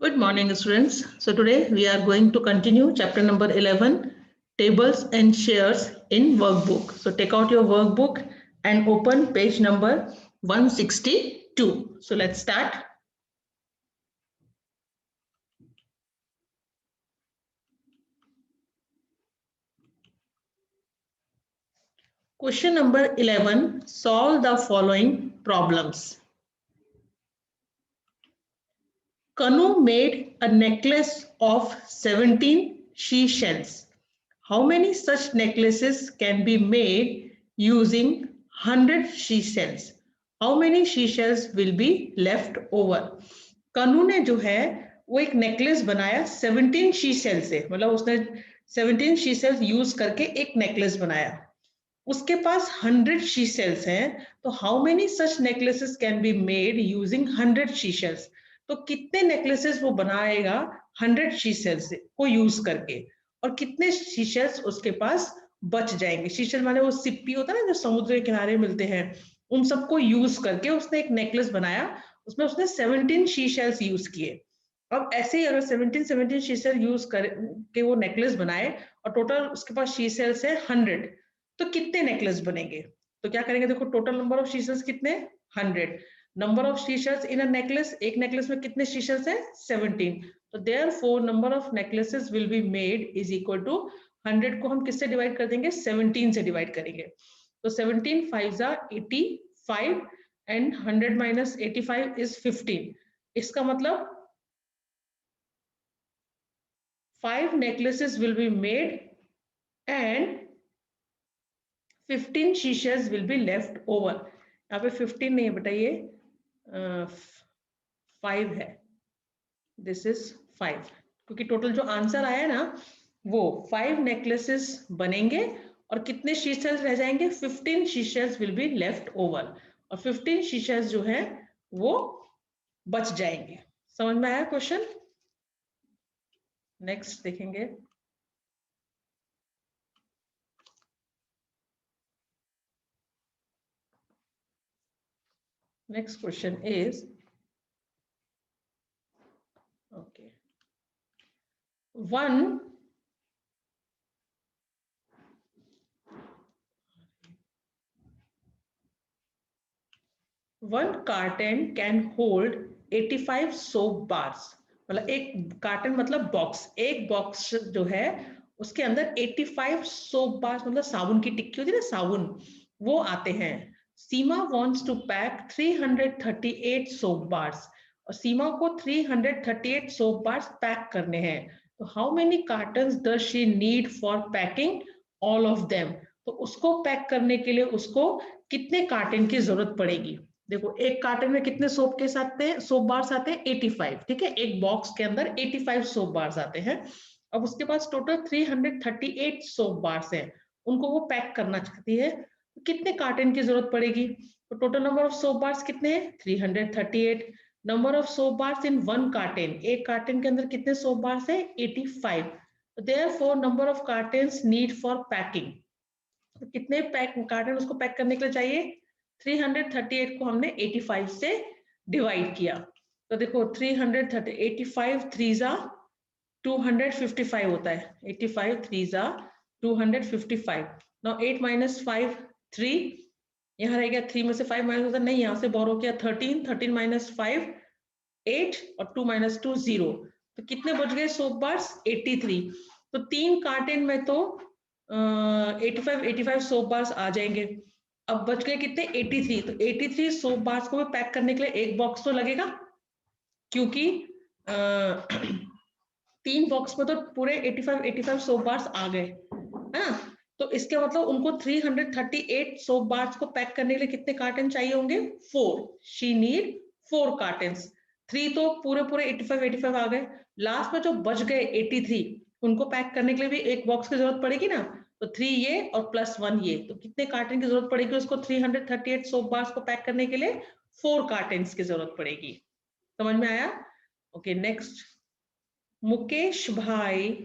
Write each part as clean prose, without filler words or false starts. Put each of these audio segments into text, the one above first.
Good morning, students. So today we are going to continue chapter number 11, tables and shares in workbook. So take out your workbook and open page number 162. So let's start. Question number 11, solve the following problems. Kanu made a necklace of 17 seashells. How many such necklaces can be made using 100 seashells? How many seashells will be left over? कनु ने जो है वो एक necklace बनाया 17 शीशेल से, मतलब उसने 17 शीशेल्स यूज करके एक नेकलेस बनाया. उसके पास 100 शीशेल्स हैं, तो how many such necklaces can be made using 100 शीशेल्स? तो कितने नेकलेसेस वो बनाएगा 100 शीशेल्स को यूज करके, और कितने शीशेल्स उसके पास बच जाएंगे? शीशेल माने वो सिप्पी होता है ना, जो समुद्र के किनारे मिलते हैं, उन सबको यूज करके उसने एक नेकलेस बनाया. उसमें उसने 17 शीशेल्स यूज किए. अब ऐसे ही अगर 17 शीशेल यूज कर के वो नेकलेस बनाए और टोटल उसके पास शीशेल्स है 100, तो कितने नेकलेस बनेंगे? तो क्या करेंगे, देखो टोटल नंबर ऑफ शीशेल्स कितने, 100. Number of seashells in a necklace, एक नेकलेस में कितने शीशेल्स है, 17. तो therefore number of necklaces will be made is equal to 100 को हम किससे डिवाइड कर देंगे, 17 से डिवाइड करेंगे. तो 17 5 85 एंड 100 माइनस 85 इज 15. इसका मतलब 5 necklaces will be made and 15 शीशेस विल बी लेफ्ट ओवर. यहाँ पे 15 नहीं है बेटा, ये 5 है. दिस इज 5, क्योंकि टोटल जो आंसर आया ना वो 5 नेकलेसेस बनेंगे और कितने शीशेस रह जाएंगे, 15 शीशेस विल बी लेफ्ट ओवर, और 15 शीशेस जो है वो बच जाएंगे. समझ में आया क्वेश्चन? नेक्स्ट देखेंगे. Next question is, okay, one carton can hold 85 soap bars. मतलब एक कार्टन मतलब बॉक्स, एक बॉक्स जो है उसके अंदर 85 सोप बार्स, मतलब साबुन की टिक्की होती है ना, साबुन, वो आते हैं. सीमा wants to pack 338 soap bars, और सीमा को 338 सोप बार्स पैक करने हैं. तो how many cottons does she need for packing all of them? तो उसको पैक करने के लिए उसको कितने कार्टन की जरूरत पड़ेगी? देखो एक कार्टन में कितने सोप के साथ सोप बार्स आते हैं, 85. ठीक है, एक बॉक्स के अंदर 85 सोप बार्स आते हैं. अब उसके पास टोटल 338 सोप बार्स हैं, उनको वो पैक करना चाहती है. तो कितने कार्टन की जरूरत पड़ेगी? तो total number of soap bars कितने हैं, 338. Number of soap bars in one carton, एक कार्टन के अंदर कितने सोप बार्स है, 85. Therefore number of cottons need for packing, तो कितने पैक कार्टन उसको पैक करने के लिए चाहिए, 338 को हमने 85 से डिवाइड किया. तो देखो 330, 85 3 जा 255 होता है, 85 3 जा 255. नाउ 8 माइनस 5 3, यहाँ रह गया 3 में से 5 माइनस होता नहीं, यहाँ से बोरो किया 13, 13 माइनस 5 8, और 2 माइनस 2 0. तो कितने बच गए सोप बार्स, 83. तो 3 कार्टन में तो 85 सोप बार्स आ जाएंगे. अब बच गए कितने, 83. तो 83 सोप बार्स को पैक करने के लिए एक बॉक्स तो लगेगा, क्योंकि 3 बॉक्स में तो पूरे 85 सोप बार्स आ गए है ना. तो इसके मतलब उनको 338 सोप बार्स को पैक करने के लिए कितने कार्टन चाहिए होंगे, 4. She need 4 cottons. 3 तो पूरे पूरे 85 आ गए. लास्ट में जो बच गए 83, उनको पैक करने के लिए भी एक बॉक्स की जरूरत पड़ेगी ना. तो 3 ये और प्लस 1 ये, तो कितने कार्टन की जरूरत पड़ेगी उसको 338 सोप बार्स को पैक करने के लिए, 4 कार्टन की जरूरत पड़ेगी. समझ में आया? Okay next. मुकेश भाई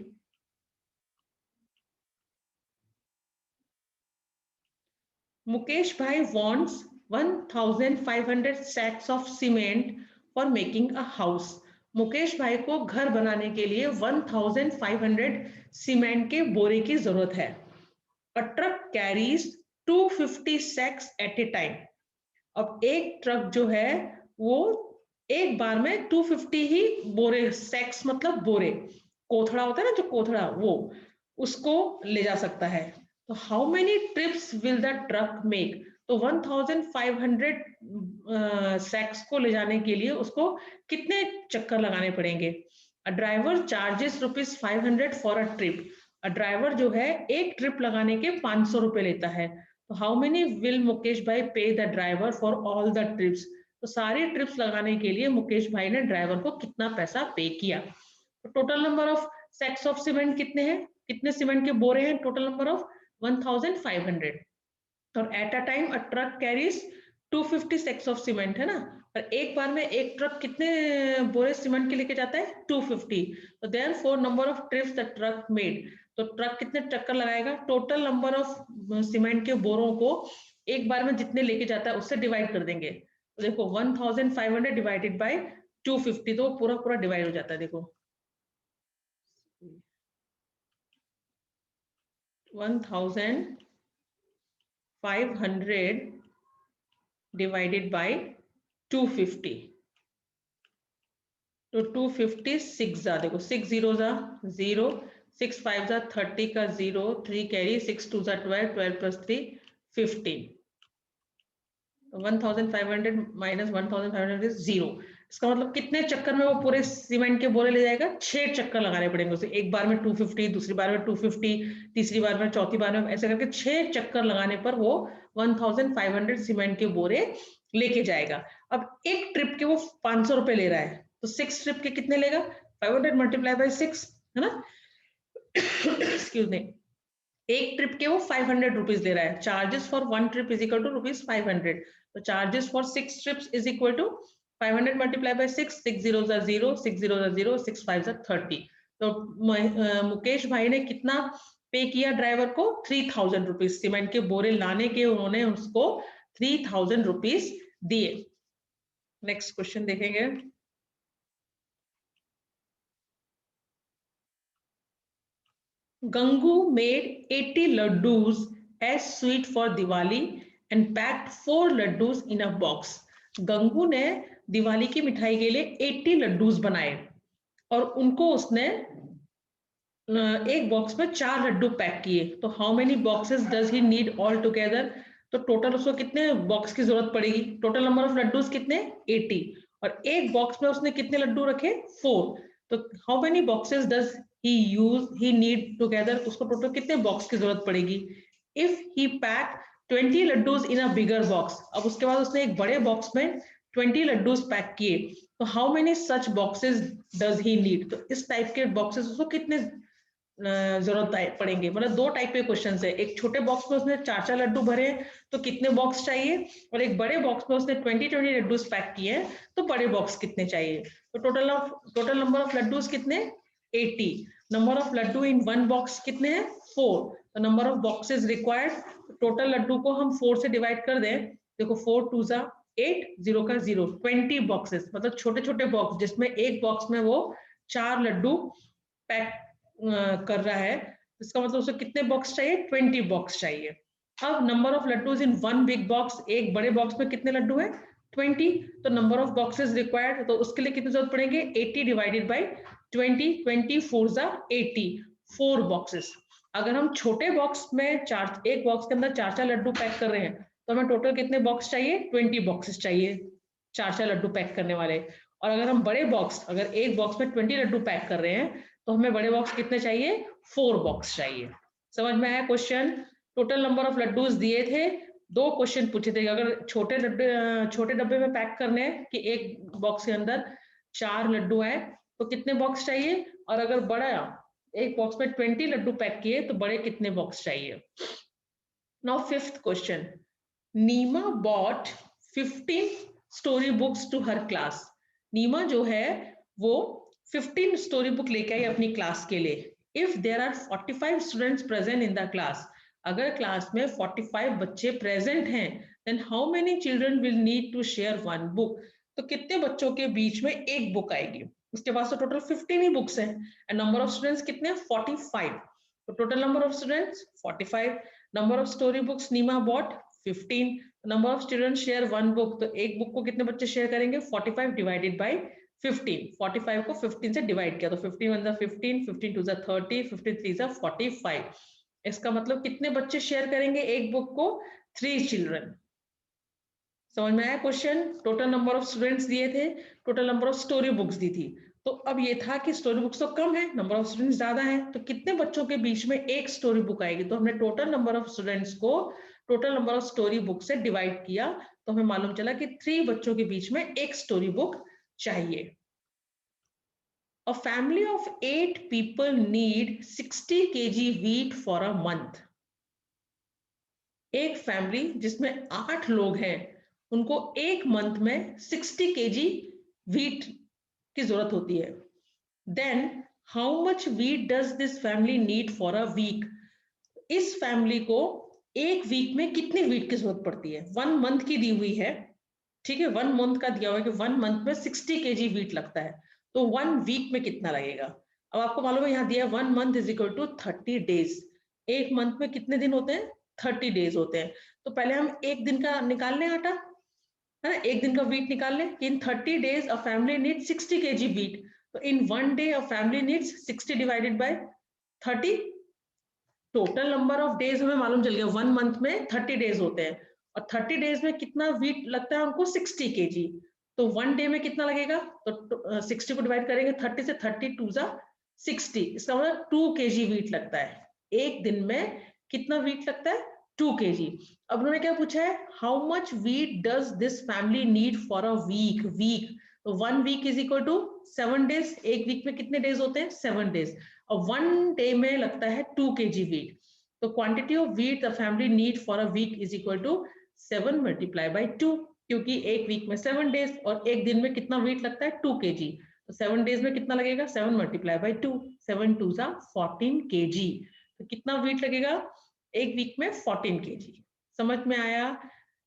wants 1500 sacks of cement for making a house. Mukesh भाई को घर बनाने के लिए 1500 सीमेंट के बोरे की जरूरत है। A truck carries 250 sacks at a time. अब एक ट्रक जो है वो एक बार में 250 ही बोरे, सैक्स मतलब बोरे, कोथड़ा होता है ना जो कोथड़ा, वो उसको ले जा सकता है। तो how many trips will the truck make? तो 1500 सैक्स को ले जाने के लिए उसको कितने चक्कर लगाने पड़ेंगे? A driver charges ₹500 for a trip. Driver जो है एक ट्रिप लगाने के 500 रुपए लेता है। तो हाउ मेनी विल मुकेश भाई पे the driver for all the trips? तो सारी ट्रिप्स लगाने के लिए मुकेश भाई ने ड्राइवर को कितना पैसा पे किया? तो total number of sacks of cement कितने हैं, कितने सीमेंट के बोरे हैं? Total number of 1500। और at a time a truck carries 250 sacks of cement, है ना? और एक बार में एक ट्रक कितने बोरे सीमेंट के लेके जाता है? 250। तो therefore number of trips the truck made, तो ट्रक कितने चक्कर लगाएगा? टोटल नंबर ऑफ सीमेंट के बोरों को एक बार में जितने लेके जाता है उससे डिवाइड कर देंगे। तो देखो 1500 डिवाइडेड बाय 250, तो पूरा पूरा डिवाइड हो जाता है। देखो 1500 divided by 250, तो 250 6 जा, देखो 6 जीरो जा 0, 6 5 जा 30 का 0, 3 कैरी, 6 2 जा 12, 12 प्लस 3 15। 1500 minus 1500 is 0। इसका मतलब कितने चक्कर में वो पूरे सीमेंट के बोरे ले जाएगा? 6 चक्कर लगाने पड़ेंगे उसे। एक बार में 250, दूसरी बार में 250, तीसरी बार में, चौथी बार में, ऐसे करके 6 चक्कर लगाने पर वो 1500 सीमेंट के बोरे लेके जाएगा। अब एक ट्रिप के वो 500 रुपए ले रहा है, तो 6 ट्रिप के कितने लेगा? 500 मल्टीप्लाई बाय 6, है ना? Excuse me. एक ट्रिप के वो 500 रुपीज दे रहा है। Charges for 1 trip is equal to ₹500। तो charges for 6 trips is equal to 500 multiply by 6, 6 zero 0, 6 zero 0, 6 5 30। तो मुकेश भाई ने कितना पे किया ड्राइवर को? 3000 रुपीज। सीमेंट के बोरे लाने के उन्होंने उसको 3000 रुपीज दिए। नेक्स्ट क्वेश्चन देखेंगे। Gangu made 80 laddus as sweet for Diwali and packed 4 laddus in a box. Gangu ने दिवाली की मिठाई के लिए 80 लड्डूस बनाए और उनको उसने एक बॉक्स में 4 लड्डू पैक किए। तो how many boxes does he need all together? तो टोटल उसको कितने बॉक्स की जरूरत पड़ेगी? टोटल नंबर ऑफ लड्डूस कितने? 80। और एक बॉक्स में उसने कितने लड्डू रखे? 4। तो how many boxes does he need together? उसको टोटल कितने बॉक्स की जरूरत पड़ेगी? If he pack 20 laddus in a bigger box, अब उसके बाद उसने एक बड़े बॉक्स में 20 लड्डूस पैक किए, तो how many such boxes does he need? तो इस टाइप के बॉक्सेस उसको कितने जरूरत पड़ेंगे? मतलब 2 टाइप के क्वेश्चन है। एक छोटे बॉक्स में उसने 4 लड्डू भरे तो कितने बॉक्स चाहिए, और एक बड़े बॉक्स में उसने 20 लड्डू पैक किए हैं तो बड़े बॉक्स कितने चाहिए? तो टोटल नंबर ऑफ लड्डूस कितने? 80। Number of laddu in 1 box कितने हैं? 4। तो number of boxes required, total laddu को हम 4 से डिवाइड कर दें, देखो 4 2 जा 8, 0 का 0, 20 बॉक्सेस, मतलब छोटे छोटे बॉक्स जिसमें एक बॉक्स में वो 4 लड्डू पैक कर रहा है। इसका मतलब उसे कितने बॉक्स चाहिए? 20 बॉक्स चाहिए। अब number of laddoos in 1 big box, एक बड़े बॉक्स में कितने लड्डू है? 20। तो नंबर ऑफ बॉक्सेस रिक्वायर्ड, तो उसके लिए कितनी जरूरत पड़ेंगे? 80 डिवाइडेड बाय 20, 20 4 जा 80, 4 बॉक्सेस। अगर हम छोटे बॉक्स में एक बॉक्स के अंदर 4 लड्डू पैक कर रहे हैं तो हमें टोटल कितने बॉक्स चाहिए? 20 बॉक्सेस चाहिए 4 लड्डू पैक करने वाले। और अगर हम बड़े बॉक्स, अगर एक बॉक्स में 20 लड्डू पैक कर रहे हैं तो हमें बड़े बॉक्स कितने चाहिए? 4 बॉक्स चाहिए। समझ में आया question? Total number of laddus दिए थे, 2 क्वेश्चन पूछे थे। अगर छोटे डब्बे में पैक करने हैं कि एक बॉक्स के अंदर 4 लड्डू है तो कितने बॉक्स चाहिए, और अगर बड़ा एक बॉक्स में 20 लड्डू पैक किए तो बड़े कितने बॉक्स चाहिए? Now 5th question. Neema bought 15 story books to her class. Neema जो है वो 15 स्टोरी बुक लेके आई अपनी क्लास के लिए। If there are 45 students present in the class, अगर क्लास में 45 बच्चे प्रेजेंट हैं, then how many children will need to share 1 book? तो कितने बच्चों के बीच में एक बुक आएगी? उसके पास तो टोटल 15 ही बुक्स हैं एंड नंबर ऑफ स्टूडेंट्स कितने? 45। तो total number of students 45। Number of story books Neema bought 15। Number of students share one book, तो एक बुक को कितने बच्चे शेयर करेंगे? 45 डिवाइडेड बाय 15। 45 को 15 से डिवाइड किया तो 15 1 15, 15 2 30, 15 3 45। इसका मतलब कितने बच्चे शेयर करेंगे एक बुक को? 3 चिल्ड्रन। समझ में आया question? Total number of students दिए थे, total number of story books दी थी। तो अब ये था कि स्टोरी बुक्स तो कम है, नंबर ऑफ स्टूडेंट्स ज्यादा है, तो कितने बच्चों के बीच में एक स्टोरी बुक आएगी? तो हमने टोटल नंबर ऑफ स्टूडेंट्स को total number of story book से डिवाइड किया, तो हमें मालूम चला कि 3 बच्चों के बीच में एक स्टोरी बुक चाहिए। A family of 8 people need 60 kg wheat for a month. एक फैमिली जिसमें 8 लोग हैं, उनको एक मंथ में 60 kg wheat की जरूरत होती है। Then how much wheat does this family need for a week? इस फैमिली को एक वीक में कितनी व्हीट की जरूरत पड़ती है? 1 मंथ की दी हुई है, ठीक है, 1 मंथ का दिया हुआ है कि 1 मंथ में 60 kg व्हीट लगता है, तो 1 वीक में कितना लगेगा? अब आपको मालूम है यहाँ दिया 1 month is equal to 30 days. एक मंथ में कितने दिन होते हैं? 30 डेज होते हैं। तो पहले हम एक दिन का निकाल लें आटा, है ना, एक दिन का व्हीट निकाल लें कि इन 30 days a family need 60 kg wheat. तो इन 1 day a family needs 60 divided by 30। Total number of days हमें मालूम चल गया, 1 मंथ में 30 डेज होते हैं और 30 डेज में कितना व्हीट लगता है उनको? 60 kg। तो 1 डे में कितना लगेगा? तो 60 को डिवाइड करेंगे 30 से, 30 2 60, इसका मतलब 2 kg व्हीट लगता है। एक दिन में कितना व्हीट लगता है? 2 kg। अब उन्होंने क्या पूछा है? How much wheat does this family need for a week? Week, तो 1 week is equal to 7 days. एक वीक में कितने डेज होते हैं? 7 डेज। और 1 डे में लगता है 2 kg wheat। तो quantity of wheat the family need for a week is equal to 7 multiply by 2, क्योंकि एक वीक में 7 डेज और एक दिन में कितना वेट लगता है? 2 kg। तो 7 डेज में कितना लगेगा? 7 मल्टीप्लाई बाय 2, 7 2 14 kg। तो कितना वेट लगेगा एक वीक में? 14 kg। समझ में आया?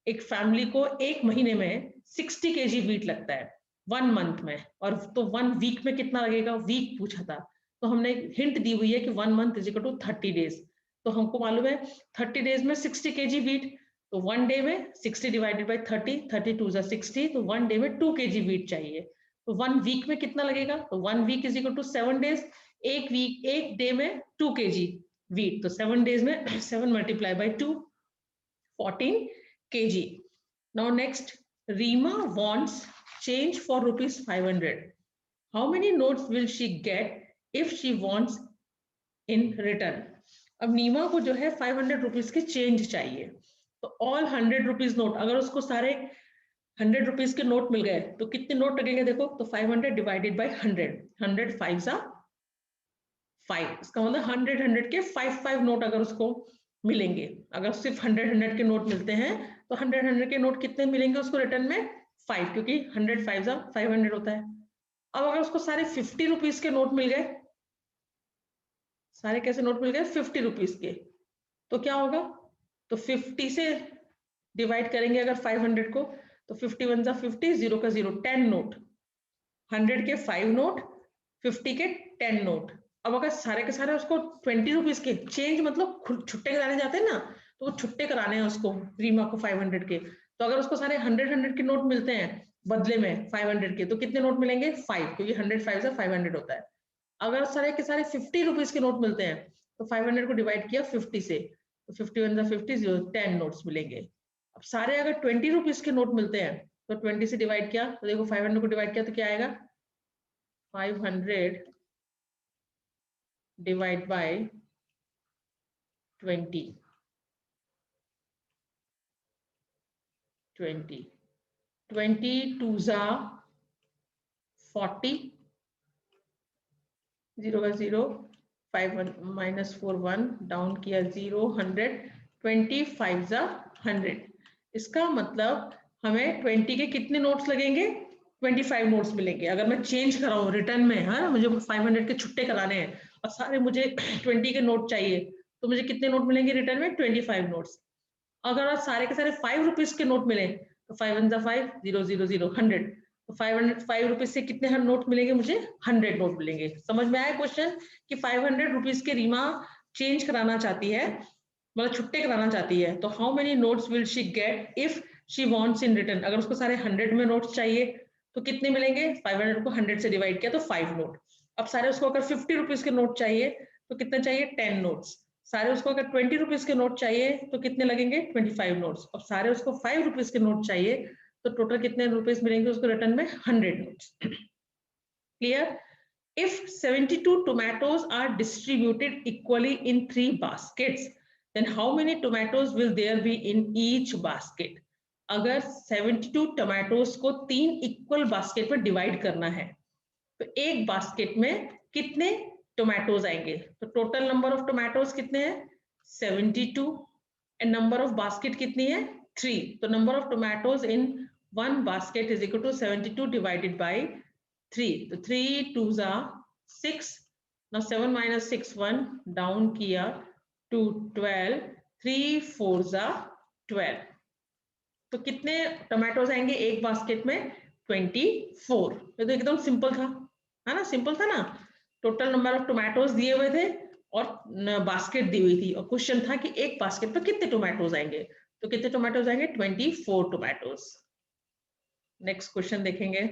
एक फैमिली को एक महीने में 60 kg वेट लगता है 1 मंथ में, और तो 1 वीक में कितना लगेगा? वीक पूछा था, तो हमने हिंट दी हुई है कि 1 month is equal to 30 days. तो हमको मालूम है 30 डेज में 60 kg वीट, तो 1 डे में 60 डिवाइडेड बाय 30, 30 2 60, तो 1 डे में 2 kg वीट चाहिए। तो 1 वीक में कितना लगेगा? तो 1 week is equal to 7 days. एक वीक, एक डे में 2 kg वीट, तो 7 डेज में 7 multiply by 2, 14 kg। Now next, Rima wants change for rupees 500. How many notes will she get if she wants in return? अब नीमा को जो है 500 rupees के चेंज चाहिए, तो ऑल 100 रुपीज नोट, अगर उसको सारे 100 रुपीज के नोट मिल गए तो कितने नोट लगेंगे? देखो, तो 500 डिवाइडेड बाय 100, 100 5 5, इसका मतलब 100 100 के 5 नोट अगर उसको मिलेंगे। अगर सिर्फ 100 100 के नोट मिलते हैं तो 100 100 के नोट कितने मिलेंगे उसको रिटर्न में? 5, क्योंकि 100 5 500 होता है। अब अगर उसको सारे 50 रुपीज के नोट मिल गए, सारे कैसे नोट मिल गए? 50 रुपीज के, तो क्या होगा? तो 50 से डिवाइड करेंगे अगर 500 को, तो 50 1 50, 0 का 0, 10 नोट, 100 के 5 नोट, 50 के 10 नोट। अब अगर सारे के सारे उसको 20 रुपीज के चेंज, मतलब छुट्टे कराने जाते हैं ना, तो वो छुट्टे कराने हैं उसको, रीमा को 500 के। तो अगर उसको सारे 100 100 के नोट मिलते हैं बदले में 500 के, तो कितने नोट मिलेंगे? 5, क्योंकि 100 5 500 होता है। अगर सारे के सारे 50 रुपीज के नोट मिलते हैं तो 500 को डिवाइड किया 50 से, तो 50 1 50, 10 नोट्स मिलेंगे। अब सारे अगर 20 रुपीज के नोट मिलते हैं तो 20 से डिवाइड किया, तो देखो 500 को डिवाइड किया तो क्या आएगा? 500 डिवाइड बाय 20, 20 2 40, 0 का 0, 5 माइनस 4 1, डाउन किया 0, 100, 25 100। इसका मतलब हमें 20 के कितने नोट्स लगेंगे? 25 नोट्स मिलेंगे। अगर मैं चेंज कराऊं रिटर्न में, है मुझे 500 के छुट्टे कराने हैं और सारे मुझे 20 के नोट चाहिए, तो मुझे कितने नोट मिलेंगे रिटर्न में? 25 नोट्स। अगर आज सारे के सारे 5 रुपीज के नोट मिले तो 5 1 5, 0 0 0, 100, तो 505 रुपीज से कितने हर नोट मिलेंगे मुझे? 100 नोट मिलेंगे। समझ में आया क्वेश्चन कि 500 रुपीज के रीमा चेंज कराना चाहती है, मतलब छुट्टे कराना चाहती है, तो how many notes will she get if she wants in return? अगर उसको सारे 100 में नोट्स चाहिए तो कितने मिलेंगे? 500 को 100 से डिवाइड किया तो 5 नोट। अब सारे उसको अगर 50 रुपीज के नोट चाहिए तो कितने चाहिए? 10 नोट्स। सारे उसको अगर 20 रुपीज के नोट चाहिए तो कितने लगेंगे? 25 नोट्स। और सारे उसको 5 रुपीज के नोट चाहिए तो टोटल कितने रुपीज मिलेंगे उसको रिटर्न में? 100 notes. Clear? If 72 tomatoes are distributed equally in 3 baskets, then how many tomatoes will there be in each basket? अगर 72 tomatoes को 3 इक्वल बास्केट में डिवाइड करना है तो एक बास्केट में कितने टोमेटोज आएंगे? तो टोटल नंबर ऑफ टोमेटोज कितने हैं? 72 एंड नंबर ऑफ बास्केट कितनी है? 3। तो number of tomatoes in one basket is equal to 72 divided by 3। तो 3 2s are 6. Now 7 minus 6 1 down किया to 12, 3 4s are 12। तो कितने टोमेटोज आएंगे एक बास्केट में? 24। ये तो एकदम सिंपल था, है ना? सिंपल था ना? टोटल नंबर ऑफ टोमेटोज दिए हुए थे और बास्केट दी हुई थी और क्वेश्चन था कि एक बास्केट पर कितने टोमेटोज आएंगे। तो कितने टोमेटोज आएंगे? 24 टोमेटोज। नेक्स्ट क्वेश्चन देखेंगे।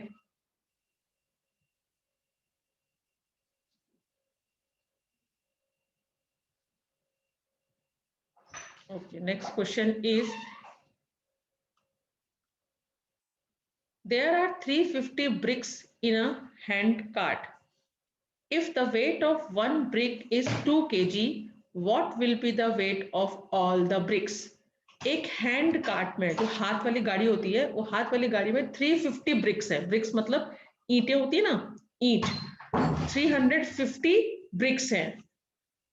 Okay, next question is, there are 350 bricks in a hand cart. If the weight of one brick is 2 kg, what will be the weight of all the bricks? एक hand cart में, जो हाथ वाली गाड़ी होती है, वो हाथ वाली गाड़ी में 350 ब्रिक्स है। ब्रिक्स मतलब ईंटें होती है ना, ईंट। 350 ब्रिक्स हैं।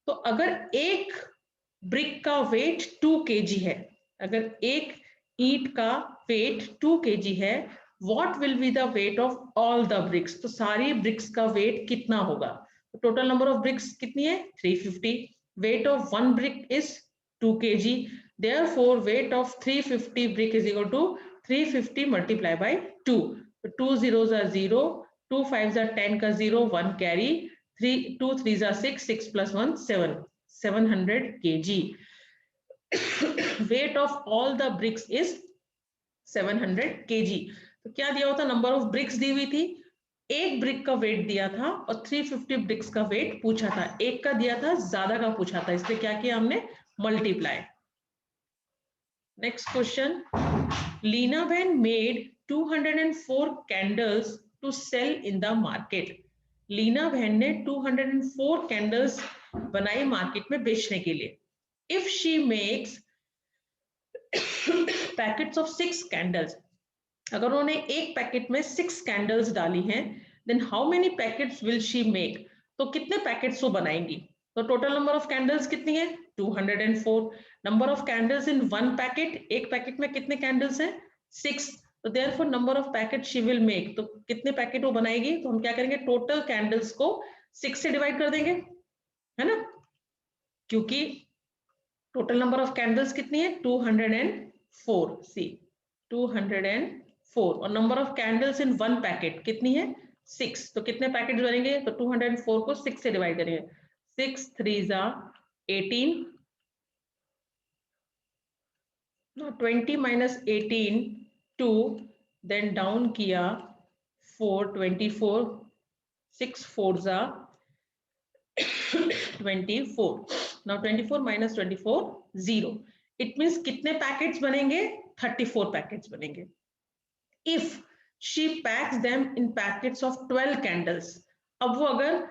तो अगर एक ब्रिक का वेट 2 kg है, अगर एक ईंट का वेट 2 kg है, what will be the weight of all the bricks? तो सारी ब्रिक्स का वेट कितना होगा? तो टोटल नंबर ऑफ ब्रिक्स कितनी है? 350। Weight of one brick is 2 kg, therefore weight of 350 brick is equal to 350 multiply by 2। तो 2 zeros are 0, 2 5s are 10 का 0, 1 carry, 2 3s are 6, 6 plus 1 7, 700 kg। weight of all the bricks is 700 kg। तो क्या दिया होता? Number of BRICS दी हुई थी, एक brick का वेट दिया था और 350 ब्रिक्स का वेट पूछा था। एक का दिया था, ज्यादा का पूछा था, इसलिए क्या किया हमने? मल्टीप्लाई। नेक्स्ट क्वेश्चन, लीना बहन made 204 candles to sell in the market. Leena बहन ने 204 कैंडल्स बनाई मार्केट में बेचने के लिए। If she makes packets of 6 candles, अगर उन्होंने एक पैकेट में 6 कैंडल्स डाली हैं, then how many packets will she make? तो कितने पैकेट्स वो बनाएंगी? तो टोटल नंबर ऑफ कैंडल्स कितनी है? 204। Number of candles in one packet, एक पैकेट में कितने कैंडल्स हैं? 6। तो therefore number of packet she will make, तो कितने पैकेट वो बनाएगी? तो हम क्या करेंगे? टोटल कैंडल्स को 6 से डिवाइड कर देंगे, है ना? क्योंकि टोटल नंबर ऑफ कैंडल्स कितनी है? 204। सी 204 और number of candles in one packet कितनी है? 6। तो कितने पैकेट बनेंगे? तो 204 को 6 से डिवाइड करेंगे। 6 3s are 18, 20 minus 18 2, then down किया 4 24, 6 4s are 24। now 24 minus 24 0। It means कितने पैकेट्स बनेंगे? 34 पैकेट्स बनेंगे। If she PACS them in packets of 12 candles, अब वो अगर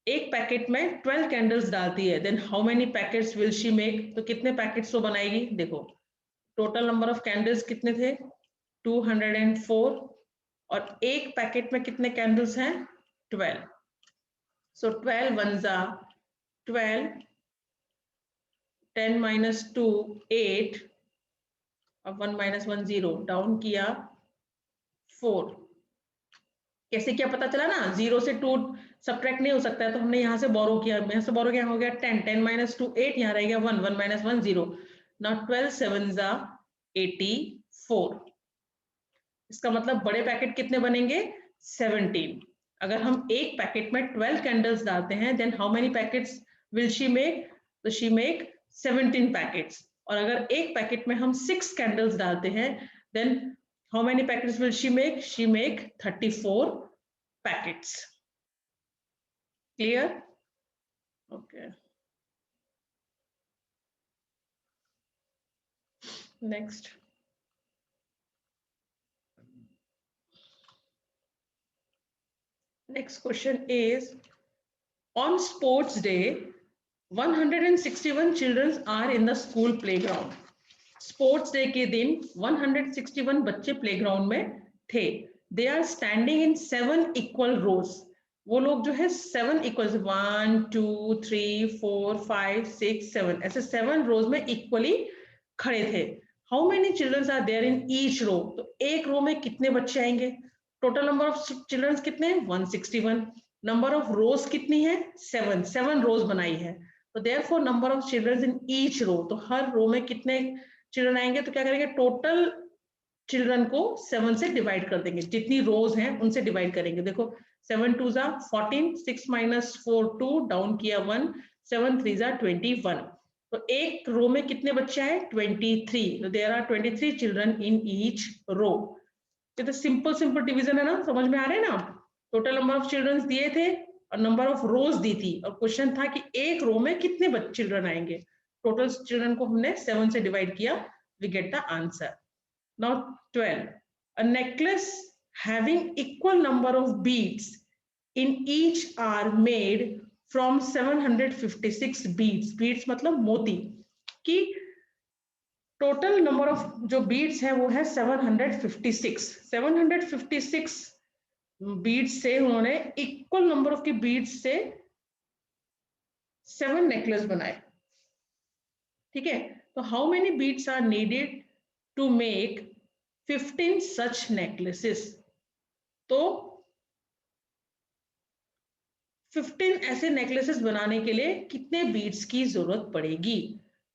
एक पैकेट में 12 कैंडल्स डालती है, then how many packets will she make? तो कितने पैकेट्स वो बनाएगी? देखो टोटल नंबर ऑफ कैंडल्स कितने थे? 204 और एक पैकेट में कितने कैंडल्स हैं? 12। सो 12 1s are 12, 10 minus 2 8, अब 1 minus 1 0, डाउन किया 4। कैसे क्या पता चला ना? 0 से 2 सब्ट्रैक्ट नहीं हो सकता है, तो हमने यहाँ से बोरो किया, यहाँ से बोरो क्या हो गया? 10, 10 minus 2 8, यहाँ रह गया 1, 1 minus 1 0। now 12 7s are 84। इसका मतलब बड़े पैकेट कितने बनेंगे 17। अगर हम एक पैकेट में 12 कैंडल्स डालते हैं then how many packets will she make, तो शी मेक 17 पैकेट्स। और अगर एक पैकेट में हम 6 कैंडल्स डालते हैं then how many packets will she make 34 packets. Clear? Okay, next. Next question is, on sports day, 161 children are in the school playground. Sports day के दिन 161 बच्चे playground में थे. They are standing in 7 equal rows. वो लोग जो है 7 equals 1 2 3 4 5 6 7 ऐसे 7 rows में equally खड़े थे. How many children are there in each row? तो एक रो में कितने बच्चे आएंगे? टोटल नंबर ऑफ चिल्ड्रन कितने हैं 161. नंबर ऑफ रोज कितनी है 7 रोज बनाई है. तो therefore number of children in each row, तो हर रो में कितने चिल्ड्रन आएंगे, तो क्या करेंगे टोटल चिल्ड्रन को 7 से डिवाइड कर देंगे, जितनी रोज हैं उनसे डिवाइड करेंगे. देखो 7 2 जा 14, 6 माइनस 4 2, डाउन किया 1, 7 3 जा 21. तो एक रो में कितने बच्चे आए 23. तो there are 23 children in each row. ये तो सिंपल डिवीजन है ना, समझ में आ रहे हैं ना. टोटल नंबर ऑफ चिल्ड्रन दिए थे और नंबर ऑफ रोज दी थी और क्वेश्चन था कि एक रो में कितने चिल्ड्रन आएंगे. टोटल चिल्ड्रन को हमने 7 से डिवाइड किया, we get the answer. Now 12, a necklace having equal number of beads in each are made from 756 beads. beads मतलब मोती की टोटल नंबर ऑफ जो बीड्स है वो है 756. 756 बीड्स से उन्होंने इक्वल नंबर ऑफ की बीड्स से 7 नेकलेस बनाए. ठीक है, तो how many beads are needed to make 15 such necklaces. तो 15 ऐसे नेकलेसेस बनाने के लिए कितने बीड्स की जरूरत पड़ेगी.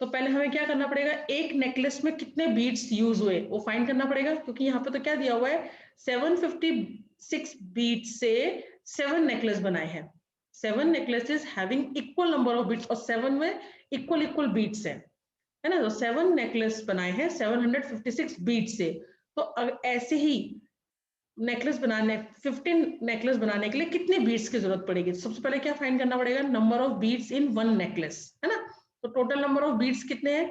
तो पहले हमें क्या करना पड़ेगा, एक नेकलेस में कितने बीड्स यूज हुए वो फाइंड करना पड़ेगा, क्योंकि यहाँ पे तो क्या दिया हुआ है 756 बीड्स से 7 नेकलेस बनाए हैं. 7 necklaces having equal number of beads और 7 में इक्वल बीड्स है ना. तो 7 नेकलेस बनाए हैं 756 बीड्स से. तो ऐसे ही नेकलेस बनाने 15 नेकलेस बनाने के लिए कितने बीड्स की जरूरत पड़ेगी. सबसे पहले क्या फाइंड करना पड़ेगा, number of beads in one necklace, है ना. तो टोटल नंबर ऑफ बीड्स कितने हैं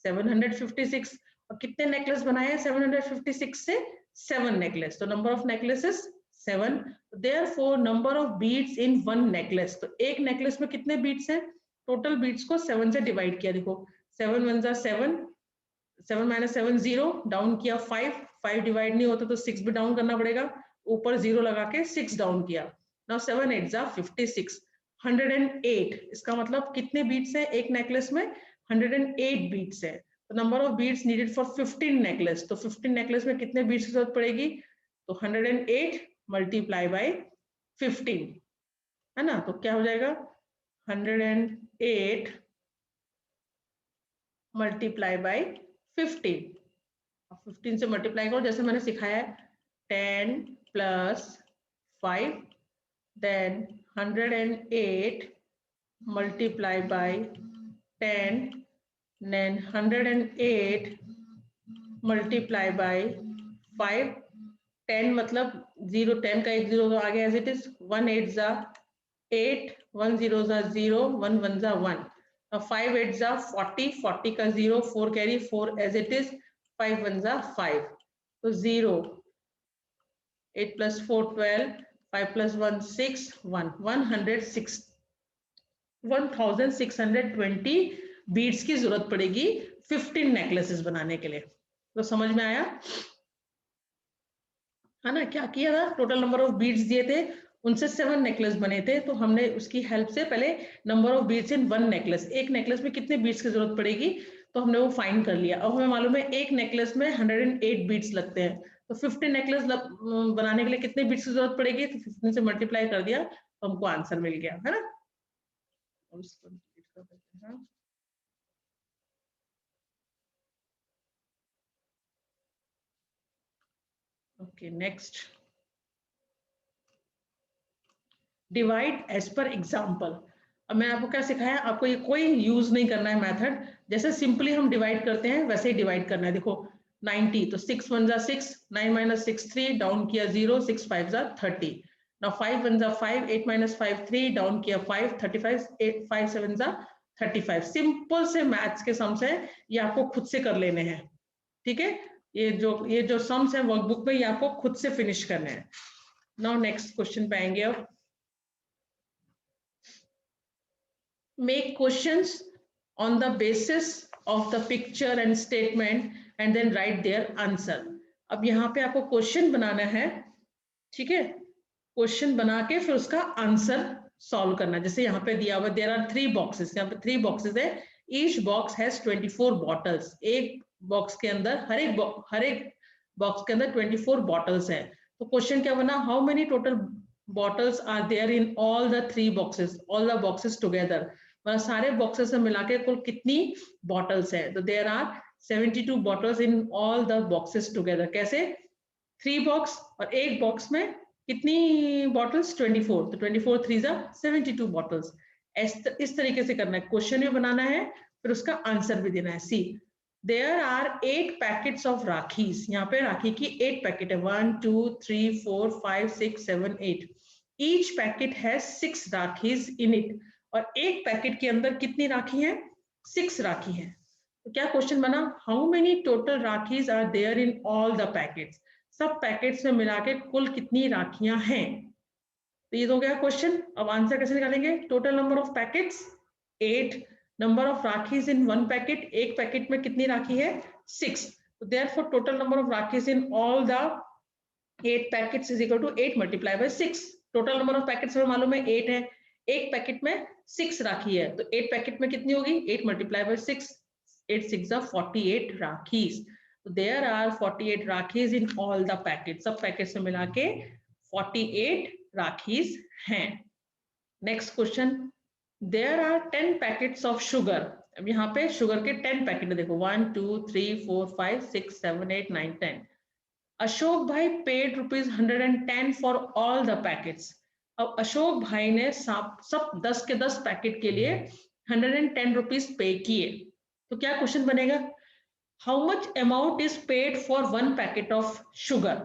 756 और कितने नेकलेस बनाए हैं 756 से 7 नेकलेस. तो number of necklaces 7. Therefore number of beads in one necklace, तो एक नेकलेस में कितने बीड्स हैं, टोटल बीड्स को 7 से डिवाइड किया. देखो 7 1 जा 7, 7 माइनस 7 0, डाउन किया 5, 5 डिवाइड नहीं होता तो 6 भी डाउन करना पड़ेगा, ऊपर 0 लगा के 6 डाउन किया. नाउ 7 8 जा 56, 108. इसका मतलब कितने बीट्स हैं एक नेकलेस में 108 बीट्स है. तो number of beads needed for 15 necklace, तो 15 नेकलेस में कितने बीट्स की जरूरत पड़ेगी, तो 108 मल्टीप्लाई बाय 15, है ना. तो क्या हो जाएगा 108 मल्टीप्लाई बाय 15. 15 से मल्टीप्लाई करो जैसे मैंने सिखाया है, 10 plus 5 then 108 multiply by 10 then 108 multiply by 5. 10 मतलब 0, 10 का एक 0 तो आ गया एज इट इज. 1 8 जा 8, 1 0 जा 0, 1 1 जा 1. 5 8 जा 40, 40 का 0, 4 कैरी 4 एज इट इज, 5 1 जा 5, तो 0, 8 plus 4 12, 5 plus 1 6, 1 106 1620 बीड्स की जरूरत पड़ेगी 15 नेकलेसेस बनाने के लिए. तो समझ में आया, है ना. क्या किया था, टोटल नंबर ऑफ बीड्स दिए थे, उनसे 7 नेकलेस बने थे, तो हमने उसकी हेल्प से पहले number of beads in one necklace, एक नेकलेस में कितने बीड्स की जरूरत पड़ेगी तो हमने वो फाइंड कर लिया. अब हमें मालूम है एक नेकलेस में 108 बीड्स लगते हैं, तो 15 नेकलेस बनाने के लिए कितने बीड्स की जरूरत पड़ेगी, तो 15 से मल्टीप्लाई कर दिया तो हमको आंसर मिल गया, है ना. Okay next, divide as per example. अब मैं आपको क्या सिखाया, आपको ये कोई यूज नहीं करना है मेथड, जैसे सिंपली हम डिवाइड करते हैं वैसे ही डिवाइड करना है। देखो 90, तो 6 1 जा 6, 9 माइनस 6 3, डाउन किया 0, 6 5 जा 30। नाउ 5 1 जा 5, 8 माइनस 5 3, डाउन किया 5, 35, 8 5 7 जा 35। सिंपल से मैथ्स के सम्स है, ये आपको खुद से कर लेने हैं, ठीक है। ये जो सम्स है वर्कबुक में, ये आपको खुद से फिनिश करने हैं। नाउ नेक्स्ट क्वेश्चन पे आएंगे। अब make questions on the basis of the picture and statement and then write their answer। अब यहाँ पे आपको क्वेश्चन बनाना है, ठीक है, क्वेश्चन बना के फिर उसका आंसर सॉल्व करना। जैसे यहाँ पे दिया हुआ देयर आर 3 बॉक्सेस, यहाँ पे 3 बॉक्सेस है, ईच बॉक्स हैज 24 बॉटल्स। एक बॉक्स के अंदर हर एक बॉक्स के अंदर 24 बॉटल्स है। तो क्वेश्चन क्या बना, how many total bottles are there in all the 3 boxes, all the boxes together, मतलब सारे बॉक्सेस में मिला के कुल कितनी बॉटल्स है। तो there are 72 bottles in all the boxes together. कैसे, 3 बॉक्स और एक बॉक्स में कितनी बॉटल्स, 24, तो 24 3 जा 72 बॉटल्स। इस तरीके से करना है, क्वेश्चन भी बनाना है फिर उसका आंसर भी देना है। See there are 8 packets of rakhis, यहाँ पे राखी की 8 पैकेट है, 1 2 3 4 5 6 7 8। Each packet has 6 rakhis in it, और एक पैकेट के अंदर कितनी राखी है, 6 राखी है। तो क्या क्वेश्चन बना, how many total rakhis are there in all the packets, सब पैकेट्स में मिला के कुल कितनी राखियां हैं। तो ये तो हो गया क्वेश्चन। अब आंसर कैसे निकालेंगे, total number of packets 8, number of rakhis in 1 packet, एक पैकेट में कितनी राखी है, 6। तो therefore total number of rakhis in all the 8 packets is equal to 8 multiply by 6। Total number of packets हमें मालूम है 8 है, एक पैकेट में 6 राखी है, तो 8 पैकेट में कितनी होगी, 8 मल्टीप्लाई बाय 6, 8 6 48 राखीज। तो there are 48 rakhis in all the packet, सब पैकेट्स में मिला के 48 राखीज हैं। Next question, there are 10 packets of sugar. अब यहाँ पे शुगर के 10 पैकेट है, देखो 1 2 3 4 5 6 7 8 9 10। अशोक भाई paid ₹110 for all the packets. अब अशोक भाई ने सब 10 के 10 पैकेट के लिए 110 रुपीज पे किए। तो क्या क्वेश्चन बनेगा, how much amount is paid for 1 packet of sugar,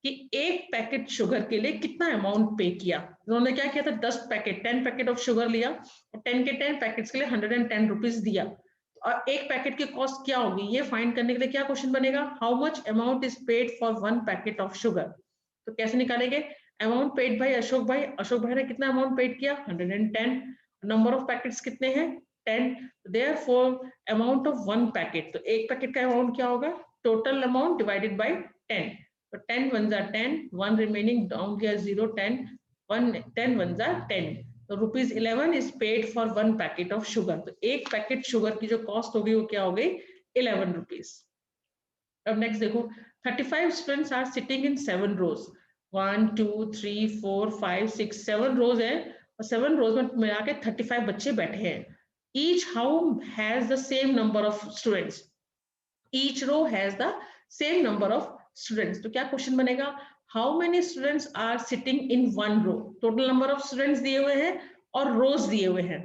कि एक पैकेट शुगर के लिए कितना अमाउंट पे किया। उन्होंने क्या किया था, 10 पैकेट ऑफ शुगर लिया और 10 के 10 पैकेट्स के लिए 110 रुपीज दिया, और एक पैकेट की कॉस्ट क्या होगी ये फाइंड करने के लिए क्या क्वेश्चन बनेगा, how much amount is paid for 1 packet of sugar. तो कैसे निकालेंगे, अमाउंट पेड बाय अशोक भाई, अशोक भाई ने कितना अमाउंट पेड किया, 110, नंबर ऑफ पैकेट्स कितने हैं 10, देयरफॉर अमाउंट ऑफ 1 पैकेट, तो एक पैकेट का अमाउंट क्या होगा, टोटल अमाउंट डिवाइडेड बाय 10। तो 10 1 जा 10, 1 रिमेनिंग, डाउन किया 0 10, 1 10 1 जा 10, तो ₹11 is paid for 1 packet of sugar. तो एक पैकेट शुगर की जो कॉस्ट होगी वो क्या हो गई, 11 रुपीज। अब नेक्स्ट देखो, 35 स्टूडेंट्स आर सिटिंग इन 7 रोज, 1 2 3 4 5 6 7 रोज है, और 7 रोज में मिला के 35 बच्चे बैठे हैं। Each how has the same number of students, each row has the same number of students. तो क्या क्वेश्चन बनेगा, how many students are sitting in 1 row, total number of students दिए हुए हैं और रोज दिए हुए हैं।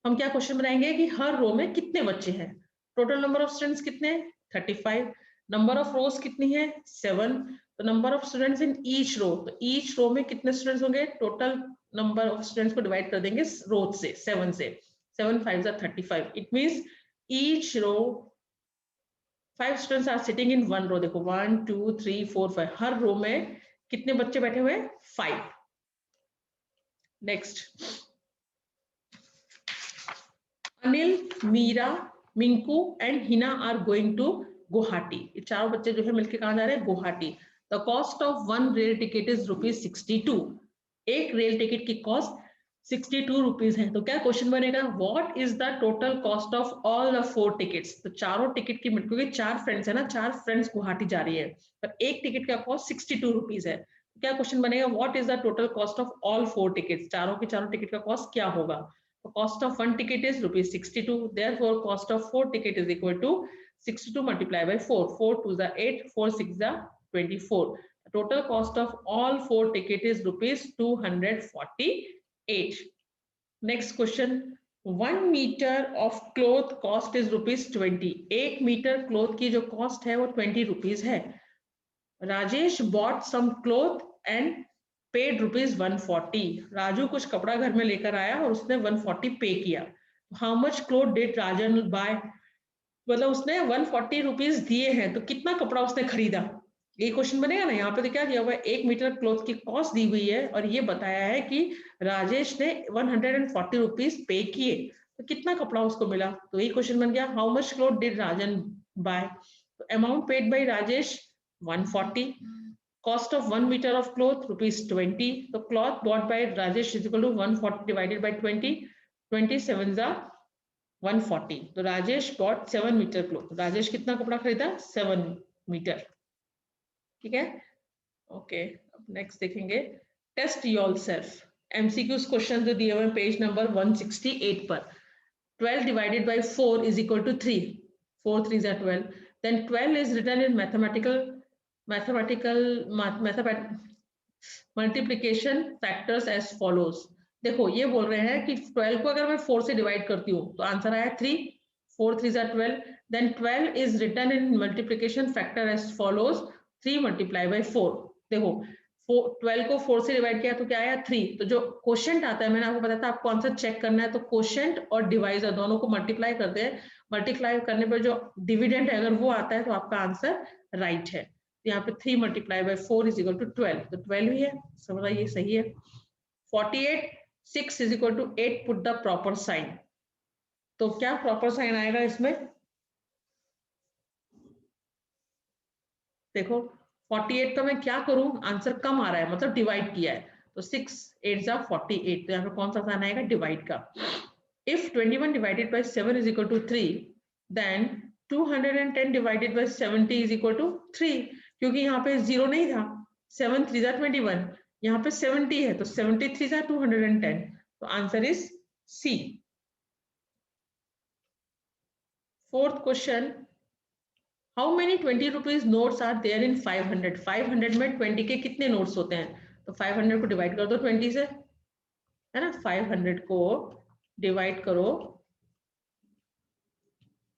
हम क्या क्वेश्चन बनाएंगे कि हर रो में कितने बच्चे हैं, टोटल नंबर ऑफ स्टूडेंट्स कितने, 35, नंबर ऑफ रोज कितनी है 7, तो number of students in each row, तो ईच रो में कितने स्टूडेंट्स होंगे, टोटल नंबर ऑफ स्टूडेंट्स को डिवाइड कर देंगे रोज से, 7 से, 7 5 35, it means each row 5 students are sitting in 1 row. देखो 1 2 3 4 5, हर रो में कितने बच्चे बैठे हुए हैं, 5। Next, Anil, Meera, Minku and Hina are going to Guwahati. ये चारों बच्चे जो है मिलके कहाँ जा रहे हैं, Guwahati. The cost of 1 rail ticket is ₹62। एक रेल टिकट की कॉस्ट 62 रुपीज है। तो क्या क्वेश्चन बनेगा, what is the total cost of all the 4 tickets. तो चारों टिकट की, क्योंकि 4 फ्रेंड्स है ना, 4 फ्रेंड्स गुवाहाटी जा रही है, पर एक टिकट का कॉस्ट 62 रुपीज है। तो क्या क्वेश्चन बनेगा, what is the total cost of all 4 tickets, चारों के चारों टिकट का कॉस्ट क्या होगा। तो cost of 1 ticket is ₹62, therefore cost of 4 ticket is equal to 62 multiplied by 4, 4 2 is 8, 4 6 is 24, total cost of all 4 tickets is rupees 248. Next question, 1 meter of cloth cost is rupees 20. 1 metre cloth की जो cost है वो 20 rupees है. Rajesh bought some cloth and paid rupees 140. Raju कुछ कपड़ा घर में लेकर आया और उसने 140 पे किया. How much cloth did Rajan buy? मतलब उसने 140 रुपीज दिए हैं तो कितना कपड़ा उसने खरीदा, ये क्वेश्चन बनेगा ना. यहाँ पे तो क्या दिया हुआ है, 1 मीटर क्लोथ की कॉस्ट दी हुई है और ये बताया है कि राजेश ने 140 रुपीज पे किए तो कितना कपड़ा उसको मिला. तो ये क्वेश्चन बन गया, how much cloth did Rajan buy. तो amount paid by Rajesh 140, cost of 1 metre of cloth rupees 20. तो cloth bought by Rajesh is equal to 140 divided by 20, 27 जा 140. तो Rajesh bought 7 metre cloth. Rajesh कितना कपड़ा खरीदा, 7 मीटर. ठीक है, ओके. अब नेक्स्ट देखेंगे, टेस्ट योरसेल्फ. एमसीक्यूज क्वेश्चन जो दिए हुए पेज नंबर 168 पर. 12 divided by 4 is equal to 3. 4 3 are 12. Then 12 is written in mathematical multiplication factors as follows. देखो ये बोल रहे हैं कि 12 को अगर मैं 4 से डिवाइड करती हूँ तो आंसर आया 3. 4 3 are 12. Then 12 is written in multiplication factor as follows. 3 multiply by 4. देखो 12 को 4 से डिवाइड किया तो क्या आया 3. तो जो क्वोशिएंट आता है, मैंने आपको बताया था आपको आंसर चेक करना है, तो क्वोशिएंट और डिवाइजर दोनों को मल्टीप्लाई करते हैं. मल्टीप्लाई करने पर जो डिविडेंड है अगर वो आता है तो आपका आंसर राइट है. यहाँ पे 3 multiply by 4 is equal to 12. तो 12 ही है, समझ ये सही है. 48 6 is equal to 8. Put the proper sign. तो क्या प्रॉपर साइन आएगा इसमें, देखो 48 तो मैं क्या करूं, आंसर कम आ रहा है मतलब डिवाइड किया है. तो 6 8 जा 48. तो यहाँ पे कौन सा साइन आएगा, डिवाइड का. If 21 divided by 7 is equal to 3, then 210 divided by 70 is equal to 3. क्योंकि यहाँ पे 0 नहीं था. 7 3 जा 21, यहाँ पे 70 है तो 73 जा 210. तो answer is C. Fourth question, how many 20 rupees notes are there in 500. 500 में 20 के कितने नोट्स होते हैं. तो 500 को डिवाइड कर दो 20 से, है ना. 500 को डिवाइड करो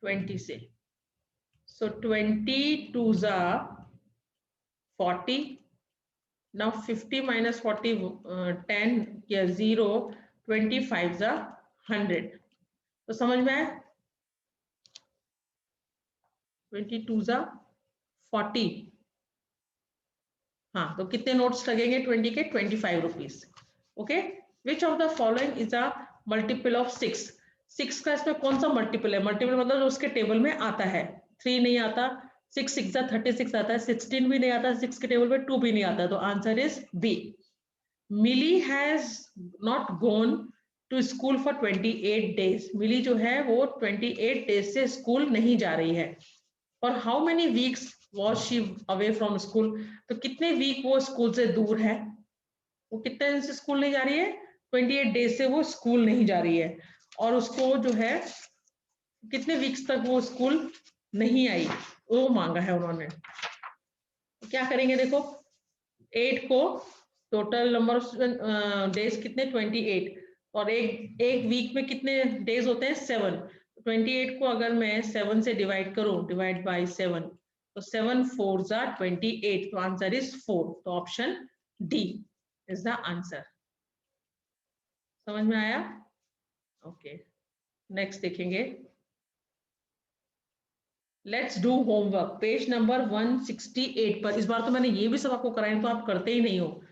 20 से. सो 20 2 जा 40. Now 50 minus 40, 10 या 0, 25 जा 100. तो समझ में आया. 22 जा 40. हाँ, तो कितने नोट्स लगेंगे 20 के, 25 rupees. Okay. Which of the following is a multiple of 6. 6 का इसमें कौन सा मल्टीपल है, मल्टीपल मतलब जो उसके टेबल में आता है. 3 नहीं आता. 6 6 जा 36 आता है. 16 भी नहीं आता 6 के टेबल पे. 2 भी नहीं आता. तो answer is B. Mili has not gone to school for 28 days. Mili जो है वो 28 days से स्कूल नहीं जा रही है. और how many weeks was she away from school. तो कितने वीक वो स्कूल से दूर है, वो कितने दिन से स्कूल नहीं जा रही है, 28 days से वो स्कूल नहीं जा रही है. और उसको जो है कितने वीक्स तक वो स्कूल नहीं आई वो मांगा है उन्होंने. तो क्या करेंगे, देखो 8 को टोटल नंबर ऑफ डेज कितने 28 और एक वीक में कितने डेज होते हैं 7. 28 को अगर मैं 7 से डिवाइड करूं, डिवाइड बाय 7, तो 7 4 जा 28. तो आंसर इज 4. तो option D is the answer. समझ में आया. ओके. नेक्स्ट देखेंगे, let's do homework. Page number 168 पर. इस बार तो मैंने ये भी सब आपको कराया तो आप करते ही नहीं हो.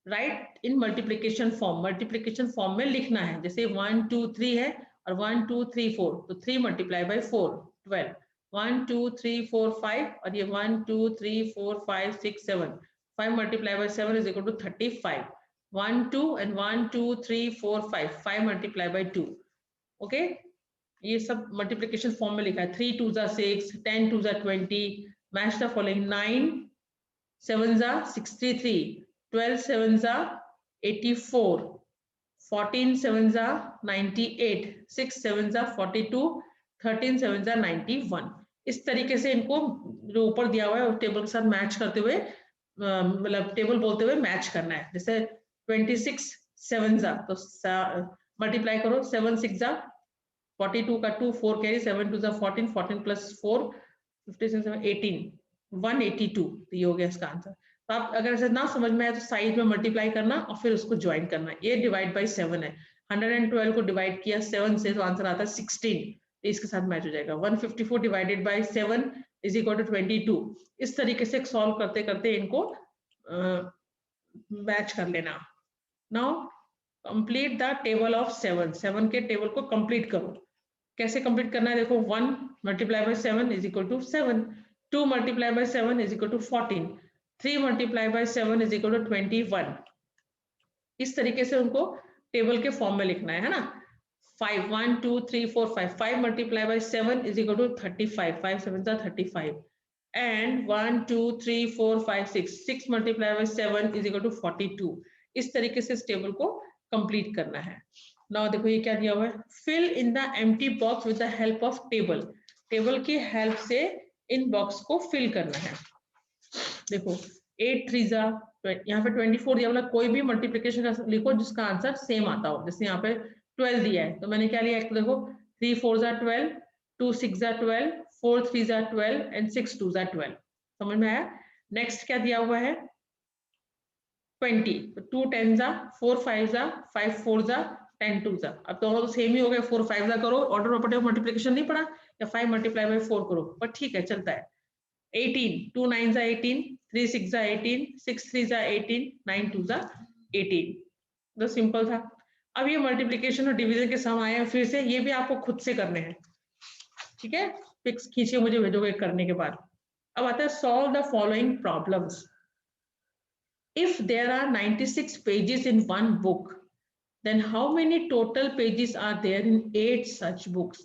Right in multiplication form. Multiplication form में लिखना है. जैसे 1 2 3 है और 1 2 3 4. तो 3 multiply by 4 12. 1 2 3 4 5 और ये 1 2 3 4 5 6 7. 5 multiply by 7 is equal to 35. 1 2 and 1 2 3 4 5. 5 multiply by 2. Okay. ये सब मल्टीप्लिकेशन फॉर्म में लिखा है. 3 2 जा 6, 10 2 जा 20. Match the following. 9 7 जा 63, 12 7 जा 84, 14 7 जा 98, 6 7 जा 42, 13 7 जा 91. इस तरीके से इनको जो ऊपर दिया हुआ है उस टेबल के साथ मैच करते हुए मतलब टेबल बोलते हुए मैच करना है। जैसे 26 7 जा तो मल्टीप्लाई करो, 7 6 जा 42 का 2 4 कैरी, 7 2 जा 14, 14 प्लस 4 56 7 18 182। तो ये हो गया इसका आंसर। तो आप अगर ऐसे ना समझ में आए तो साइड में मल्टीप्लाई करना और फिर उसको ज्वाइन करना। ये डिवाइड बाई 7 है, 112 को डिवाइड किया 7 से तो आंसर आता है 16। तो इसके साथ मैच हो जाएगा। 154 divided by 7 is equal to 22। इस तरीके से सॉल्व करते करते इनको मैच कर लेना। Now complete the table of 7। 7 के टेबल को कंप्लीट करो। कैसे कंप्लीट करना है देखो, 1 multiply by 7 is equal to 7, 2 multiply by 7 is equal to 14, 3 multiply by 7 is equal to 21। इस तरीके से उनको टेबल के फॉर्म में लिखना है ना। 5 1 2 3 4 5 5 multiply by 7 is equal to 35, 5 7 35, and 1 2 3 4 5 6 multiply by 7 is equal to 42। इस तरीके से इस टेबल को कंप्लीट करना है। नाउ देखो ये क्या दिया हुआ है, fill in the empty box with the help of table. Table की हेल्प से इन बॉक्स को फिल करना है। देखो 8 3 जा, यहाँ पे 24 दिया, मतलब कोई भी मल्टीप्लिकेशन लिखो जिसका आंसर सेम आता हो। जैसे यहाँ पे 12 दिया है तो मैंने क्या लिया, एक तो देखो 3 4 जा 12, 2 6 जा 12, 4 3 जा 12 एंड 6 2 जा 12। समझ में आया। नेक्स्ट क्या दिया हुआ है 20, तो 2 10 जा, 4 5 जा, 5 4 जा, 10 2 जा। अब दोनों तो सेम ही हो गए, 4 5 जा करो, ऑर्डर ऑफ मल्टीप्लिकेशन नहीं पड़ा, या 5 मल्टीप्लाई बाई 4 करो, पर ठीक है चलता है। 18, 2 9 जा 18, 3 6 जा 18, 6 3 जा 18, 9 2 जा 18। तो सिंपल था। अब ये मल्टीप्लिकेशन और डिवीजन के सम आए हैं फिर से, ये भी आपको खुद से करने हैं, ठीक है। पिक्स खींचिए मुझे भेजोगे करने के बाद। अब आता है solve the following problems. If there are 96 pages in one book, then how many total pages are there in 8 such books?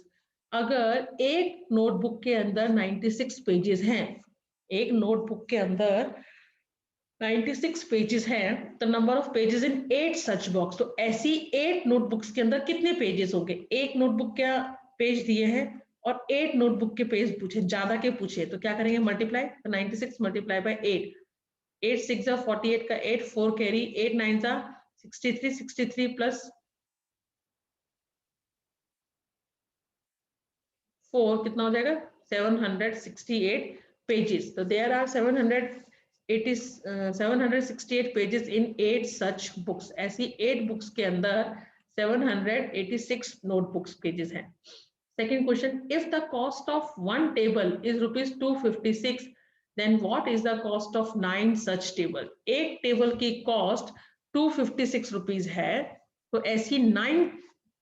अगर एक नोटबुक के अंदर 96 पेजेस हैं, एक नोटबुक के अंदर 96 पेजेस हैं, तो number of pages in 8 such box, तो ऐसी 8 नोटबुक्स के अंदर कितने पेजेस होंगे। एक नोटबुक के पेज दिए हैं और 8 नोटबुक के पेज पूछे, ज्यादा के पूछे, तो क्या करेंगे मल्टीप्लाई, तो 96 मल्टीप्लाई बाय 8, 8 6 जा 48 का 8 4 कैरी, 8 9 जा 63, 63 प्लस 4 कितना हो जाएगा 768 पेजेस। तो there are 768 pages in 8 such books. ऐसी 8 बुक्स के अंदर 786 नोटबुक्स पेजेस हैं। Second question, if the cost of one table is rupees 256, then what is the cost of 9 such table. एक टेबल की कॉस्ट 256 रुपीज है, तो ऐसी 9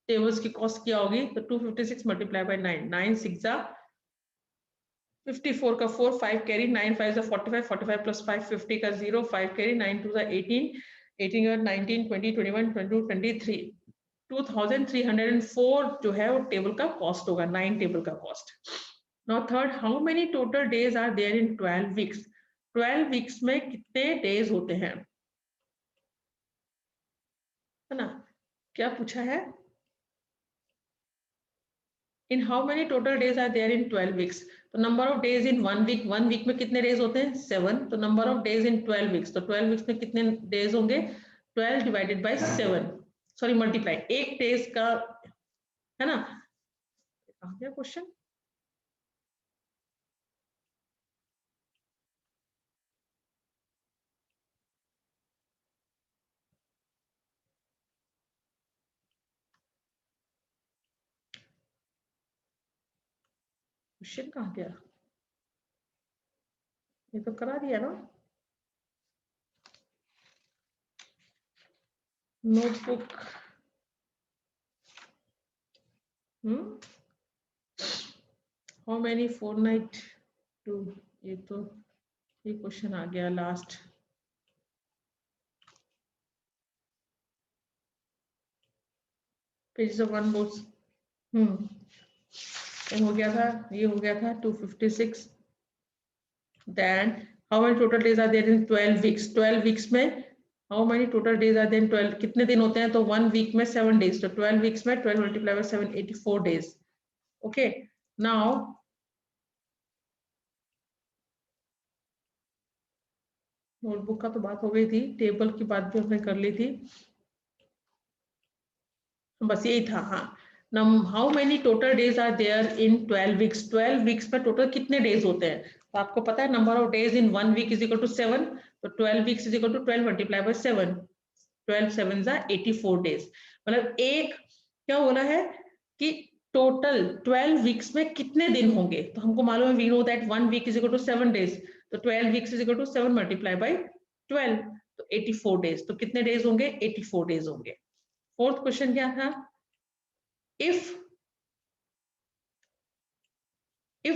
टेबल्स की कॉस्ट क्या होगी, तो 256 मल्टीप्लाई बाय 9, 9 6 जा 54 का 4 5 कैरी, 9 5 जा 45, 45 प्लस 5 50 का 0 5 कैरी, 9 2 जा 18, 18 का 19 20 21 22 23, 2304 जो है वो टेबल का कॉस्ट होगा, 9 टेबल का cost. Now third, how many total days are there in 12 weeks. 12 weeks में कितने डेज होते हैं, है ना। क्या पूछा है, in how many total days are there in 12 weeks. तो number of days in one week में कितने डेज होते हैं 7, तो number of days in 12 weeks, तो 12 वीक्स में कितने डेज होंगे 12 डिवाइडेड बाय 7, सॉरी मल्टीप्लाई, एक डेज का, है ना। कहाँ गया क्वेश्चन, क्वेश्चन कहाँ गया, ये तो करा दिया ना। Notebook, how many fortnight to, ये तो ये क्वेश्चन आ गया last. Page of one books, हो गया था, ये हो गया था 256। Then how many total days are there in 12 weeks, 12 weeks में how many total days are there in 12, कितने दिन होते हैं, तो 1 वीक में 7 डेज, तो 12 वीक्स में 12 multiply by 7 84 days. Okay, now notebook का तो बात हो गई थी, टेबल की बात भी हमने कर ली थी, बस यही था। हाँ, how many total days are there in 12 weeks, 12 weeks में टोटल कितने डेज होते हैं? तो आपको पता है number of days in 1 week is equal to 7, तो 12 weeks is equal to 12 multiply by 7, 12 7 84 days. मतलब एक क्या बोला है कि टोटल 12 वीक्स में कितने दिन होंगे, तो हमको मालूम है, we know that 1 week is equal to 7 days, तो 12 weeks is equal to 7 multiply by 12, तो 84 डेज। तो कितने डेज होंगे? 84 डेज होंगे। फोर्थ क्वेश्चन क्या था? If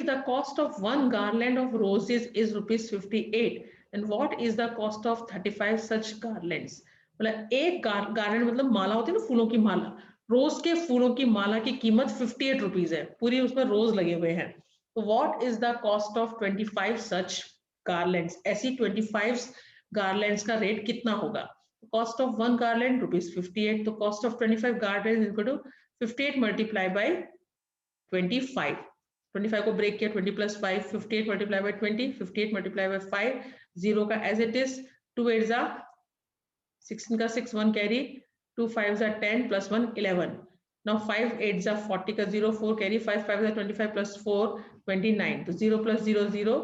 the cost of one garland of roses is rupees 58, then what is the cost of 35 such garlands? मतलब एक गार्लैंड मतलब माला होती है ना, फूलों की माला, रोज के फूलों की माला की कीमत 58 रुपीज है, पूरी उसमें रोज लगे हुए हैं। तो what is the cost of 25 such garlands? ऐसी 25 गार्लैंड्स का रेट कितना होगा? Cost of one garland rupees 58, तो cost of 25 garland equal to 58 multiply by 25, 25 को ब्रेक किया, 20 plus 5, 58 multiply by 20, 58 multiply by 5, 0 का एज इट इज, 2 8 जा 16 का 6, 1 कैरी, 2 5 जा 10 प्लस 1 11, now 5 8 जा 40 का 0, 4 कैरी, 5 5 जा 25 प्लस 4 29, तो 0 प्लस 0 0,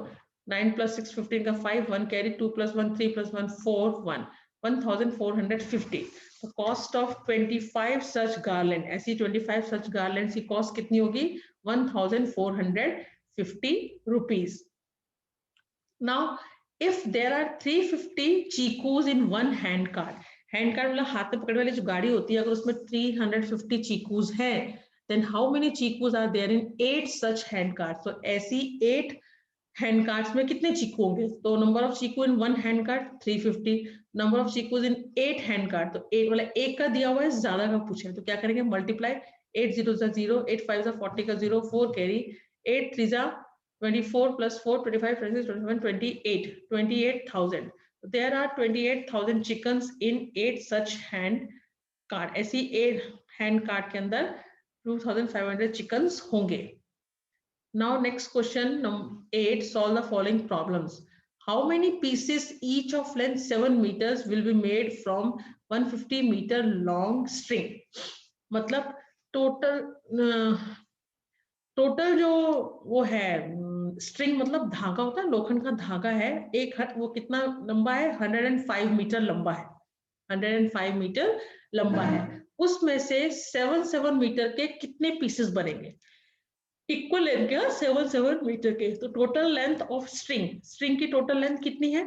9 प्लस 6 15 का 5, 1 कैरी, 2 प्लस 1 3 प्लस 1 4 1, 1450। तो कॉस्ट ऑफ 25 सच गार्लैंड, ऐसी 25 सच गार्लैंड की कॉस्ट कितनी होगी? 1450 rupees. Now, if there are 350 chicus in one hand cart, hand cart मतलब हाथ में पकड़ने वाली जो गाड़ी होती है, अगर उसमें 350 chicus है, then how many chicus are there in 8 such hand carts? So ऐसी 8 हैंड कार्ड्स में कितने चीकू होंगे? तो number of chikoo in one hand card 350, number of chikoos in 8 hand card, तो 8 वाला एक का दिया हुआ है, ज्यादा का पूछा है, तो क्या करेंगे? मल्टीप्लाई, 8 0 जा 0, 8 5 जा 40 का 0, 4 कैरी, 8 3 जा 24 plus 4 25 26 27 28, 28,000। There are 28,000 chickens in 8 such hand card. ऐसी 8 हैंड कार्ड के अंदर 2500 चिकन्स होंगे। Now next question, number 8, solve the following problems. How many pieces each of length 7 meters will be made from 150 meter long string? मतलब total जो वो है string, मतलब धागा होता है, लोखंड का धागा है, एक वो कितना लंबा है? 105 मीटर लंबा है, 105 मीटर लंबा है। उसमें से 7 मीटर के कितने पीसेस बनेंगे? इक्वल लेंथ के, 7 मीटर के। तो टोटल लेंथ ऑफ स्ट्रिंग की टोटल लेंथ कितनी है?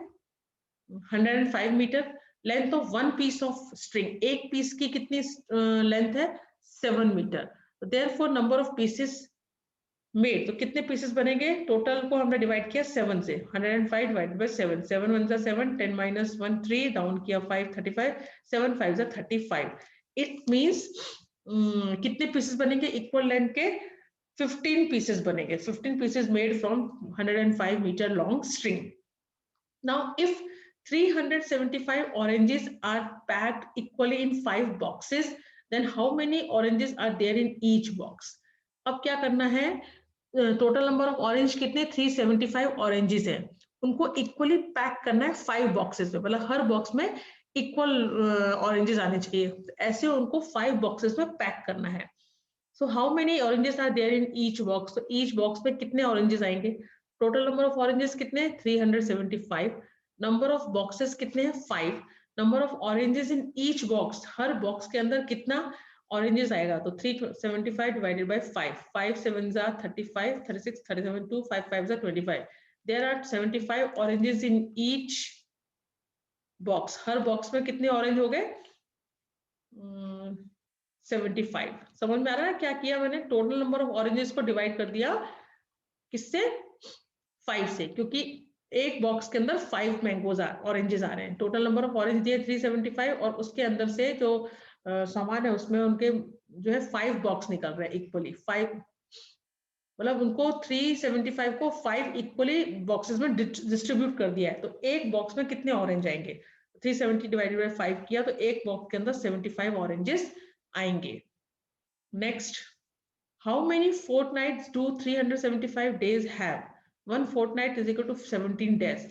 105 metre. Length of one piece of string, एक पीस की कितनी लेंथ है? 7 मीटर। तो therefore number of pieces made, तो कितने पीसेस बनेंगे? टोटल को हमने डिवाइड किया 7 से, 105 डिवाइड बाय 7, 7 1 जा 7, 10 माइनस 1 3, डाउन किया 5 35, 7 5 जा 35। इट मींस कितने पीसेस बनेंगे इक्वल लेंथ के? 15 pieces बनेंगे, 15 pieces made from 105 meter long string. Now, if 375 oranges are packed equally in 5 boxes, then how many oranges are there in each box? अब क्या करना है? टोटल नंबर ऑफ ऑरेंज कितने? 375 oranges है, उनको equally pack करना है 5 बॉक्सेस में, मतलब हर बॉक्स में इक्वल ऑरेंजेस आने चाहिए, ऐसे उनको 5 बॉक्सेस में पैक करना है। So how many oranges are there in each box? तो each box में कितने oranges आएंगे? Total number of oranges कितने? 375. Number of boxes कितने हैं? 5. Number of oranges in each box, her box के अंदर कितना oranges आएगा? तो 375 divided by 5. 5 7 जा 35, 36, 37, 2, 5 5 जा 25. There are 75 oranges in each box. Her box में कितने orange हो गए? 75। समझ में आ रहा है क्या किया मैंने? टोटल नंबर ऑफ ऑरेंजेस को डिवाइड कर दिया किससे? 5 से, क्योंकि एक बॉक्स के अंदर 5 मैंगोज ऑरेंजेस आ रहे हैं। टोटल नंबर ऑफ ऑरेंज दिए 375, और उसके अंदर से जो सामान है उसमें उनके जो है 5 बॉक्स निकल रहे हैं इक्वली, 5 मतलब उनको 375 को 5 इक्वली बॉक्सेस में डिस्ट्रीब्यूट कर दिया है। तो एक बॉक्स में कितने ऑरेंज आएंगे? 370 डिवाइडेड बाय 5 किया, तो एक बॉक्स के अंदर 75 ऑरेंजेस आएंगे। Next, how many fortnights do 375 days have? One fortnight is equal to 17 days.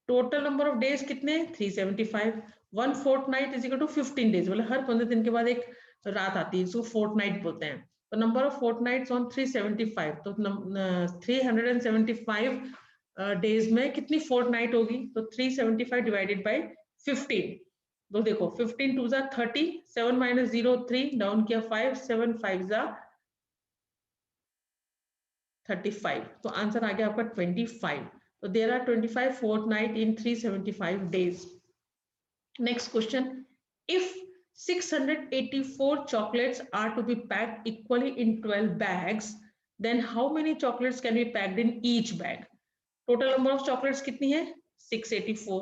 Total number of days कितने 375, 1 fortnight is equal to 15 days, मतलब हर 15 दिन के बाद एक रात आती है, इसको फोर्टनाइट बोलते हैं। तो नंबर ऑफ फोर्टनाइट्स ऑन 375, तो 375 डेज में कितनी फोर्टनाइट होगी, तो 375 डिवाइडेड बाय 15, तो देखो 15 2 जा 30, 7 माइनस 0 3, डाउन किया 5, 7 5 जा 35, तो आंसर आ गया आपका 25। तो there are 25 fortnight in 375 days. Next question, if 684 chocolates are to be packed equally in 12 bags, then how many chocolates can be packed in each bag? Total number of chocolates कितनी है 684,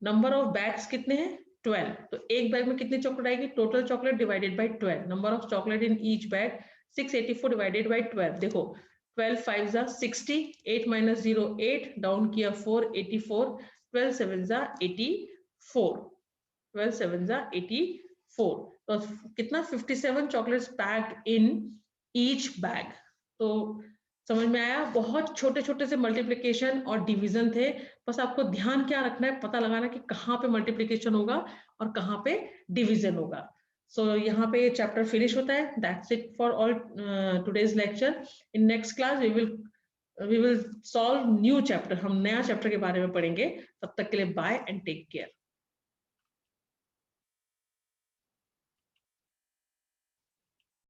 number of bags कितने हैं 12, तो एक bag में कितनी chocolate आएगी, total chocolate divided by 12, number of chocolate in each bag 684 divided by 12, देखो 12 5 जा 60, 8 माइनस 0 8, डाउन किया 4 84, 12 7 जा 84, 12 7 जा 84, तो कितना 57 chocolates packed in each bag. तो समझ में आया, बहुत छोटे छोटे से मल्टीप्लिकेशन और डिवीजन थे, बस आपको ध्यान क्या रखना है, पता लगाना कि कहाँ पे मल्टीप्लिकेशन होगा और कहाँ पे डिवीजन होगा। सो यहाँ पे चैप्टर फिनिश होता है। That's it for all today's lecture. In next class we will solve new chapter, हम नया चैप्टर के बारे में पढ़ेंगे। तब तक के लिए बाय एंड टेक केयर।